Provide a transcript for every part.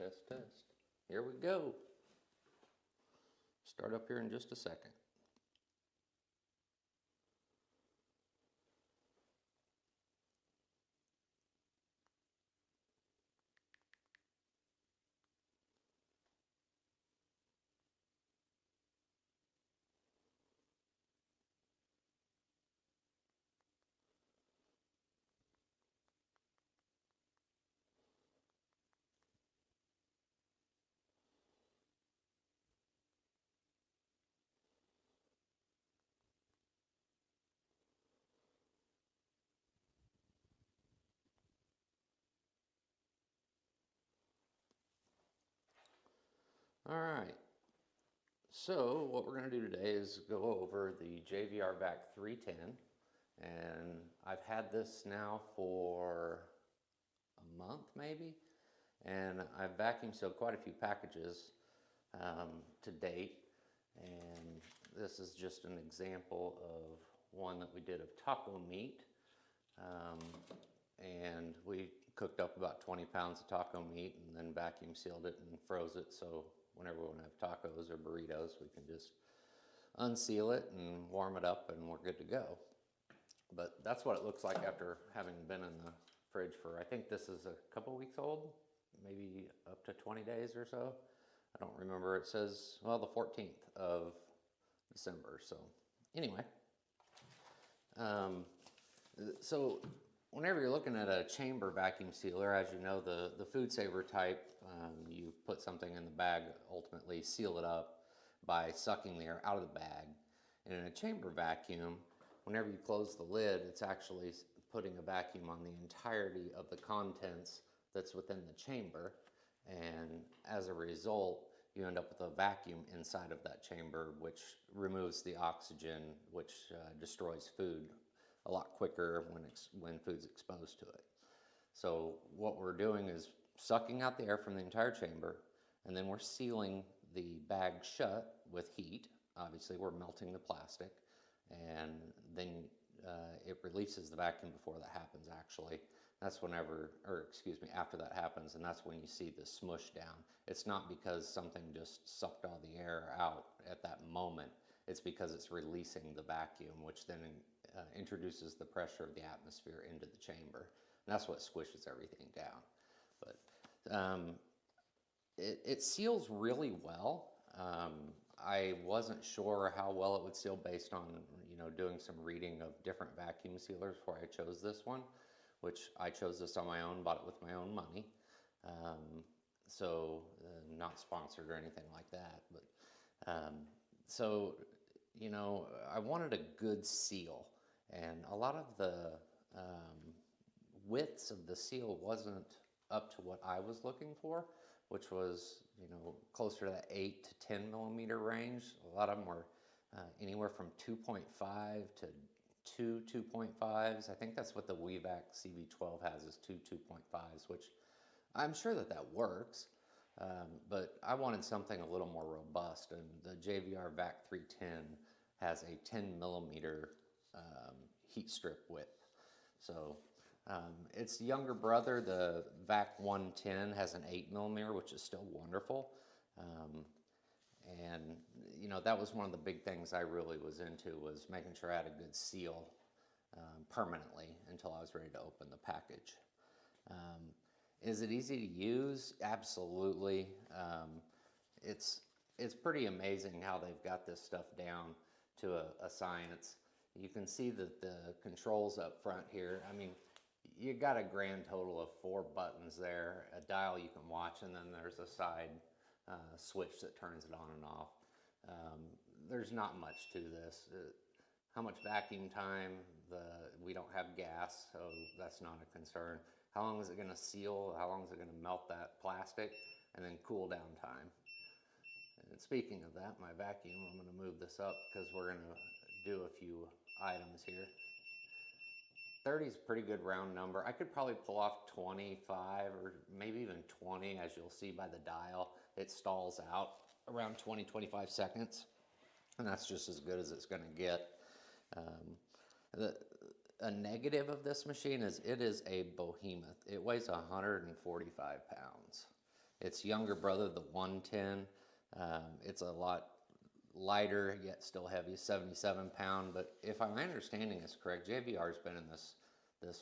Test, test. Here we go. Start up here in just a second. All right, so what we're going to do today is go over the JVR Vac310, and I've had this now for a month maybe, and I've vacuum sealed quite a few packages to date, and this is just an example of one that we did of taco meat, and we cooked up about 20 pounds of taco meat and then vacuum sealed it and froze it, so whenever we want to have tacos or burritos, we can just unseal it and warm it up and we're good to go. But that's what it looks like after having been in the fridge for, I think this is a couple weeks old, maybe up to 20 days or so. I don't remember. It says, well, the 14th of December. So anyway, so whenever you're looking at a chamber vacuum sealer, as you know, the food saver type, you put something in the bag, ultimately seal it up by sucking the air out of the bag. And in a chamber vacuum, whenever you close the lid, it's actually putting a vacuum on the entirety of the contents that's within the chamber. And as a result, you end up with a vacuum inside of that chamber, which removes the oxygen, which destroys food a lot quicker when food's exposed to it. So what we're doing is sucking out the air from the entire chamber, and then we're sealing the bag shut with heat. Obviously, we're melting the plastic, and then it releases the vacuum before that happens, actually. That's whenever, or excuse me, after that happens, and that's when you see the smush down. It's not because something just sucked all the air out at that moment. It's because it's releasing the vacuum, which then introduces the pressure of the atmosphere into the chamber. And that's what squishes everything down. But it seals really well. I wasn't sure how well it would seal based on, doing some reading of different vacuum sealers before I chose this one, which I chose this on my own, bought it with my own money. So not sponsored or anything like that. But so, I wanted a good seal, and a lot of the widths of the seal wasn't up to what I was looking for, which was, closer to that 8 to 10 millimeter range. A lot of them were anywhere from 2.5 to 2.5s. I think that's what the WeVac CV12 has, is 2.5s, which I'm sure that works. But I wanted something a little more robust, and the JVR Vac310 has a 10 millimeter heat strip width. So its younger brother, the Vac310, has an 8 millimeter, which is still wonderful. And that was one of the big things I really was into, was making sure I had a good seal permanently until I was ready to open the package. Is it easy to use? Absolutely. It's pretty amazing how they've got this stuff down to a science. You can see that the controls up front here, I mean, you got a grand total of 4 buttons there, a dial you can watch, and then there's a side switch that turns it on and off. There's not much to this. How much vacuum time? We don't have gas, so that's not a concern. How long is it going to seal? How long is it going to melt that plastic? And then cool down time. And speaking of that, my vacuum, I'm going to move this up because we're going to do a few items here. 30 is a pretty good round number. I could probably pull off 25 or maybe even 20, as you'll see by the dial. It stalls out around 20-25 seconds, and that's just as good as it's going to get. A negative of this machine is it is a behemoth. It weighs 145 pounds, Its younger brother, the 110, it's a lot lighter yet still heavy, 77-pound. But if my understanding is correct, JVR's been in this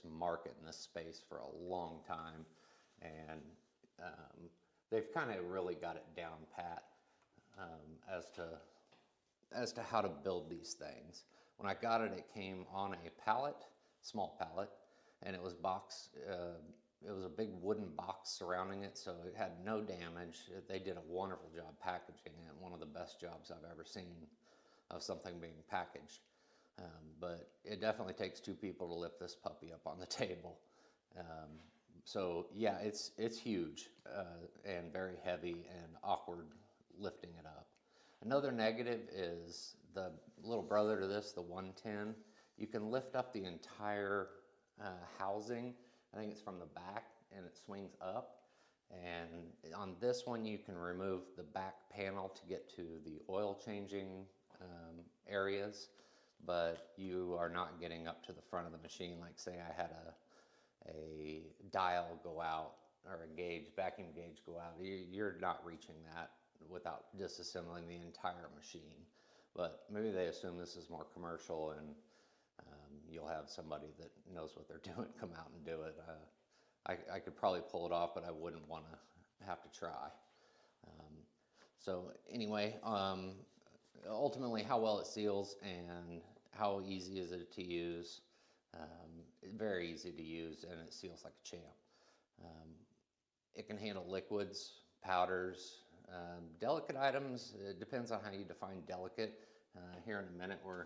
market, in this space for a long time, and they've kind of really got it down pat as to how to build these things. When I got it, it came on a pallet, small pallet, and it was it was a big wooden box surrounding it, so it had no damage. They did a wonderful job packaging it, one of the best jobs I've ever seen of something being packaged. But it definitely takes two people to lift this puppy up on the table. So yeah, it's huge and very heavy and awkward lifting it up. Another negative is the little brother to this, the 110. You can lift up the entire housing. I think it's from the back, and it swings up. And on this one, you can remove the back panel to get to the oil changing areas, but you are not getting up to the front of the machine. Like say I had a dial go out or a vacuum gauge go out. You're not reaching that without disassembling the entire machine. But maybe they assume this is more commercial, and you'll have somebody that knows what they're doing come out and do it. I could probably pull it off, but I wouldn't want to have to try. So anyway, ultimately how well it seals and how easy is it to use. Very easy to use, and it seals like a champ. It can handle liquids, powders, delicate items. It depends on how you define delicate. Here in a minute we're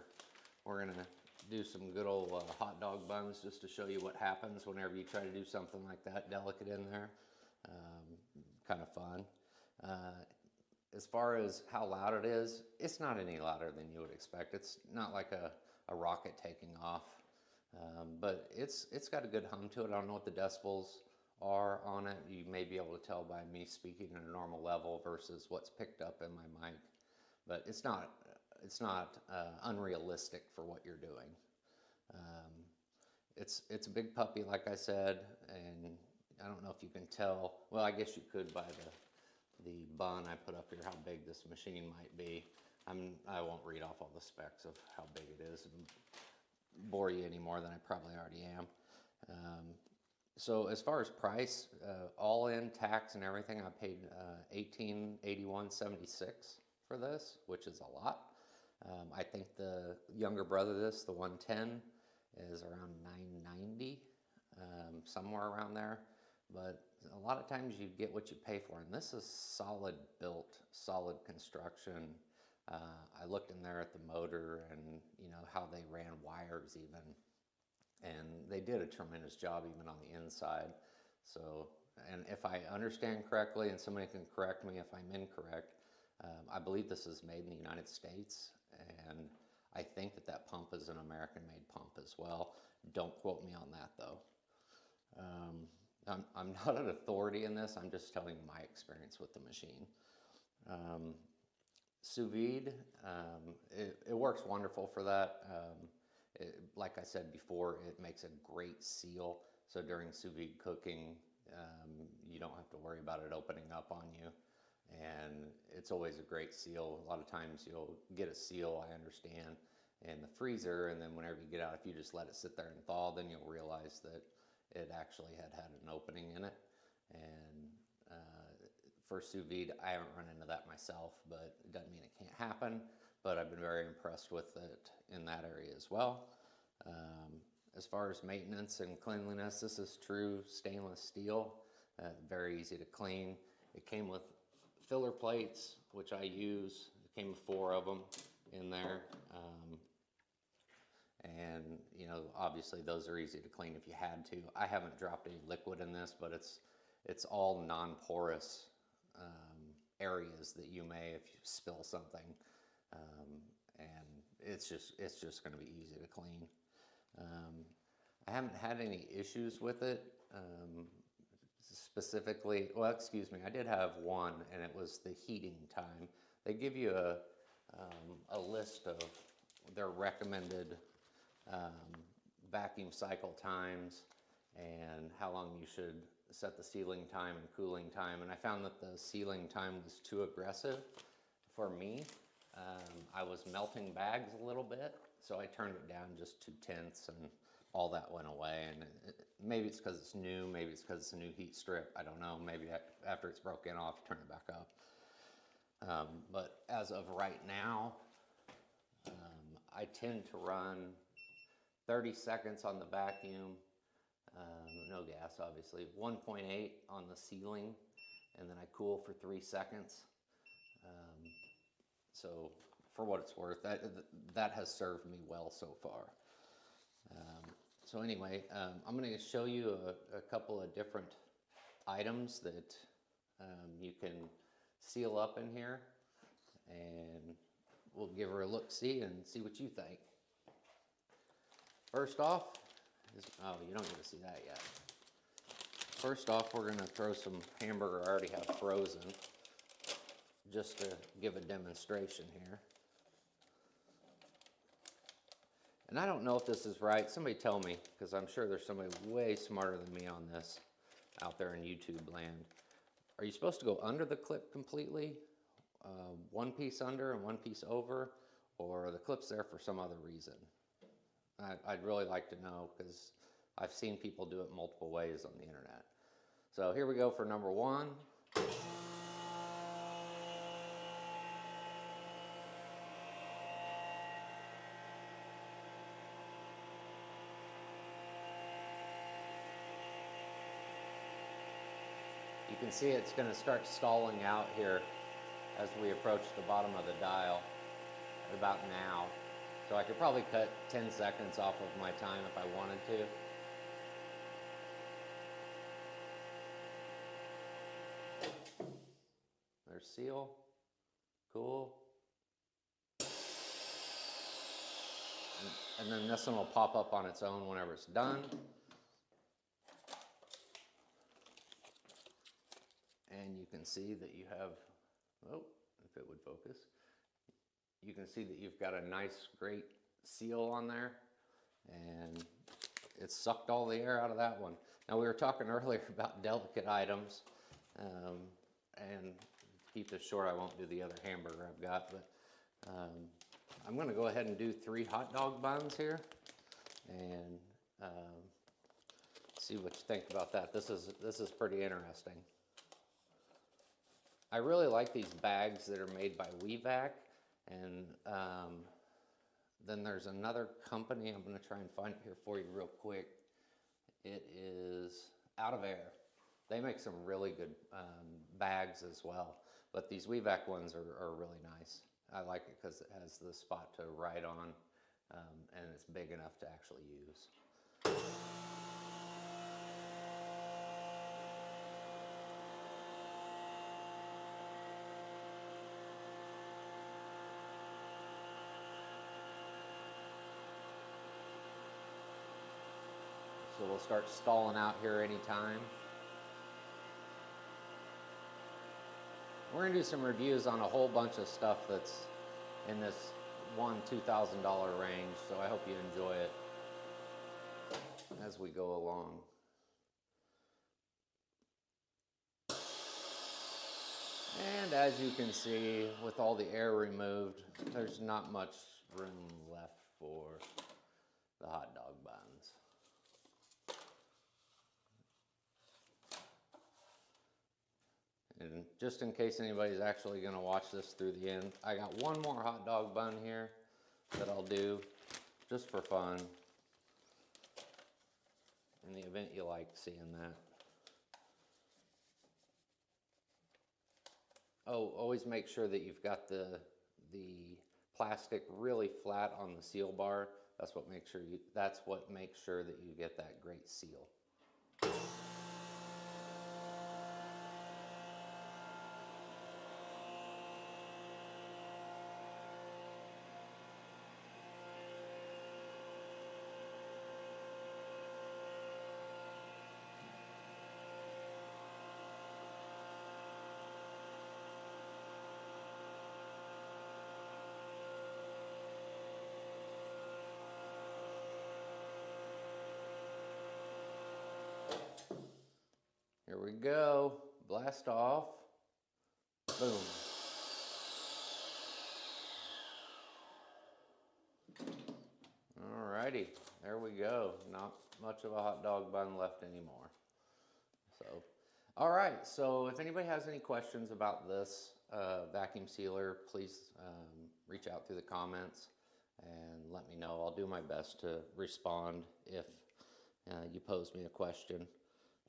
going to do some good old hot dog buns just to show you what happens whenever you try to do something like that delicate in there. Kind of fun. As far as how loud it is, it's not any louder than you would expect. It's not like a rocket taking off, but it's got a good hum to it. I don't know what the decibels are on it. You may be able to tell by me speaking at a normal level versus what's picked up in my mic, but it's not unrealistic for what you're doing. It's a big puppy, like I said, and I don't know if you can tell. Well, I guess you could by the bun I put up here how big this machine might be. I won't read off all the specs of how big it is and bore you any more than I probably already am. So as far as price, all in tax and everything, I paid $1881.76 for this, which is a lot. I think the younger brother of this, the 110, is around $990, somewhere around there. But a lot of times you get what you pay for, and this is solid built, solid construction. I looked in there at the motor and how they ran wires even, and they did a tremendous job even on the inside. So, and if I understand correctly, and somebody can correct me if I'm incorrect, I believe this is made in the United States, and I think that pump is an American-made pump as well. Don't quote me on that, though. I'm not an authority in this. I'm just telling you my experience with the machine. Sous vide, it works wonderful for that. Like I said before, it makes a great seal. So during sous vide cooking, you don't have to worry about it opening up on you. And it's always a great seal. A lot of times you'll get a seal, I understand, in the freezer, and then whenever you get out, if you just let it sit there and thaw, then you'll realize that it actually had an opening in it. And for sous vide, I haven't run into that myself, but it doesn't mean it can't happen. But I've been very impressed with it in that area as well. As far as maintenance and cleanliness, this is true stainless steel, very easy to clean. It came with filler plates, which I use. It came with 4 of them in there. And obviously those are easy to clean if you had to. I haven't dropped any liquid in this, but it's all non-porous areas that you may if you spill something, and it's just going to be easy to clean. I haven't had any issues with it specifically. Well, excuse me, I did have one, and it was the heating time. They give you a list of their recommended vacuum cycle times and how long you should set the sealing time and cooling time, and I found that the sealing time was too aggressive for me. I was melting bags a little bit, so I turned it down just 2/10, and all that went away. And maybe it's because it's new, maybe it's because it's a new heat strip, I don't know. Maybe after it's broken off, turn it back up. But as of right now, I tend to run 30 seconds on the vacuum, no gas obviously, 1.8 on the sealing, and then I cool for 3 seconds. So for what it's worth, that has served me well so far. So anyway, I'm going to show you a couple of different items that you can seal up in here, and we'll give her a look-see and see what you think. First off, oh, you don't get to see that yet. First off, we're going to throw some hamburger I already have frozen, just to give a demonstration here. And I don't know if this is right. Somebody tell me, because I'm sure there's somebody way smarter than me on this out there in YouTube land. Are you supposed to go under the clip completely? One piece under and one piece over? Or are the clips there for some other reason? I'd really like to know, because I've seen people do it multiple ways on the internet. So here we go for number one. You can see it's going to start stalling out here as we approach the bottom of the dial at about now. So I could probably cut 10 seconds off of my time if I wanted to. There's seal, cool. And then this one will pop up on its own whenever it's done. And you can see that you have, oh, if it would focus, you can see that you've got a nice, great seal on there, and it sucked all the air out of that one. Now, we were talking earlier about delicate items, and to keep this short, I won't do the other hamburger I've got, but I'm going to go ahead and do 3 hot dog buns here, and see what you think about that. This is pretty interesting. I really like these bags that are made by Vac310, and then there's another company, I'm going to try and find it here for you real quick. It is Out of Air. They make some really good bags as well, but these Vac310 ones are really nice. I like it because it has the spot to write on, and it's big enough to actually use. So we'll start stalling out here anytime. We're going to do some reviews on a whole bunch of stuff that's in this $1,000-$2,000 range, so I hope you enjoy it as we go along. And as you can see, with all the air removed, there's not much room left for the hot dog buns. And just in case anybody's actually going to watch this through the end, I got one more hot dog bun here that I'll do just for fun, in the event you like seeing that. Oh, always make sure that you've got the plastic really flat on the seal bar. That's what makes sure that you get that great seal. Here we go. Blast off. Boom. Alrighty, there we go. Not much of a hot dog bun left anymore. So, alright, so if anybody has any questions about this vacuum sealer, please reach out through the comments and let me know. I'll do my best to respond if you pose me a question.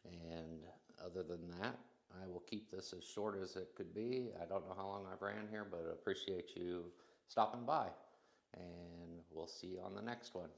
And other than that, I will keep this as short as it could be. I don't know how long I've ran here, but I appreciate you stopping by. And we'll see you on the next one.